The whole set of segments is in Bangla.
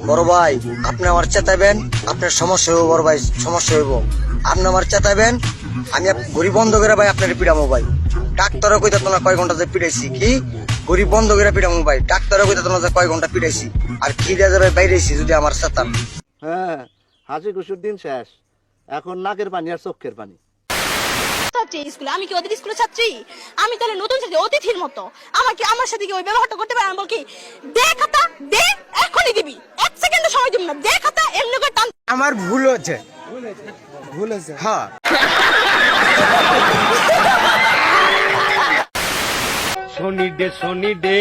বড় ভাই আপনি আমার চেতাবেন, আপনার সমস্যা হইব বড় ভাই, সমস্যা হইব। আপনি আমার চেতাবেন, আমি ঘড়ি বন্ধ করে ভাই আপনার পিড়ামো ভাই। ডাক্তারও কইতে তোমরা কয় ঘন্টা যে পিড়াইছি, কি ঘড়ি বন্ধ করে পিড়ামো ভাই। ডাক্তারও কইতে তোমরা যে কয় ঘন্টা পিড়াইছি, আর কি দেওয়া যাবে বাইরেছি যদি আমার চেতান। হ্যাঁ, হাসি খুশির দিন শেষ, এখন নাকের পানি আর চোখের পানি। ছাত্রী স্কুলে, আমি কি ওদের স্কুলের ছাত্রী? আমি তাহলে নতুন ছাত্রী, অতিথির মতো আমাকে আমার সাথে কি ওই ব্যবহারটা করতে পারে? আমি বল কি, দে খাতা দে, এখনই দিবি, 1 সেকেন্ড সময় দিব না, দে খাতা, এমনি করে টান। আমার ভুল হচ্ছে, ভুল হচ্ছে, হ্যাঁ। শনি ডে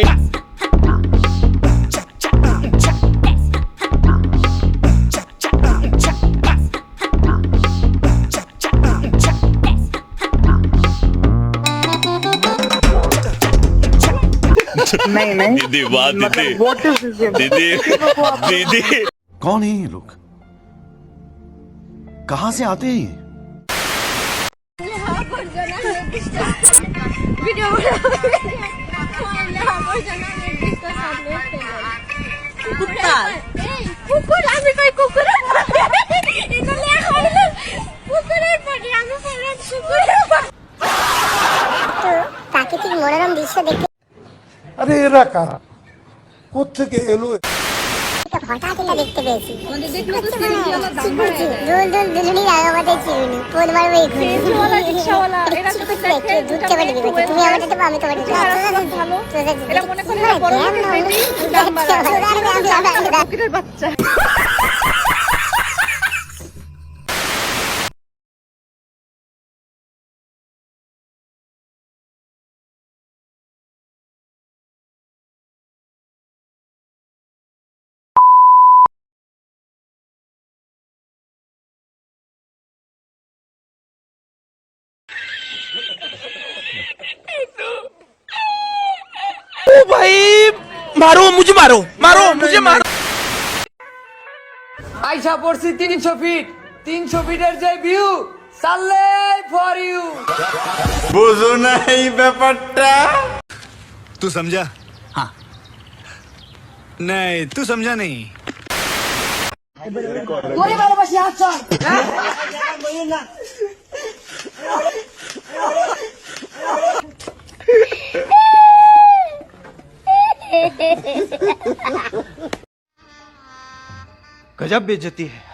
नहीं दीदी वाह दीदी दीदी दीदी कौन है ये लोग, कहां से आते हैं ये? প্রাকৃতিক মনোরম দৃশ্য দেখতে আরে এরা কারা, কোত্থেকে এলো? হঠাৎ এটা দেখতে পেয়েছি। দোল দোল দুলুনি রাগামাতে চিরুনি পোদ মারবে এখুনি। দুধ চেপে দিবি, তুমি আমারটা দেবো, আমি তোমার বাচ্চা। ओ भाई, मारो मुझे, मारो मारो मुझे, मारो। আইসা পড়ছি 300 ফিট, 300 ফিটের যে ভিউ, সালে ফর ইউ। বুঝো না এই ব্যাপারটা? तू समझा? हाँ नहीं, तू समझा नहीं। তোরে ভালোবাসি, আচ্ছা गजब बेइज्जती है।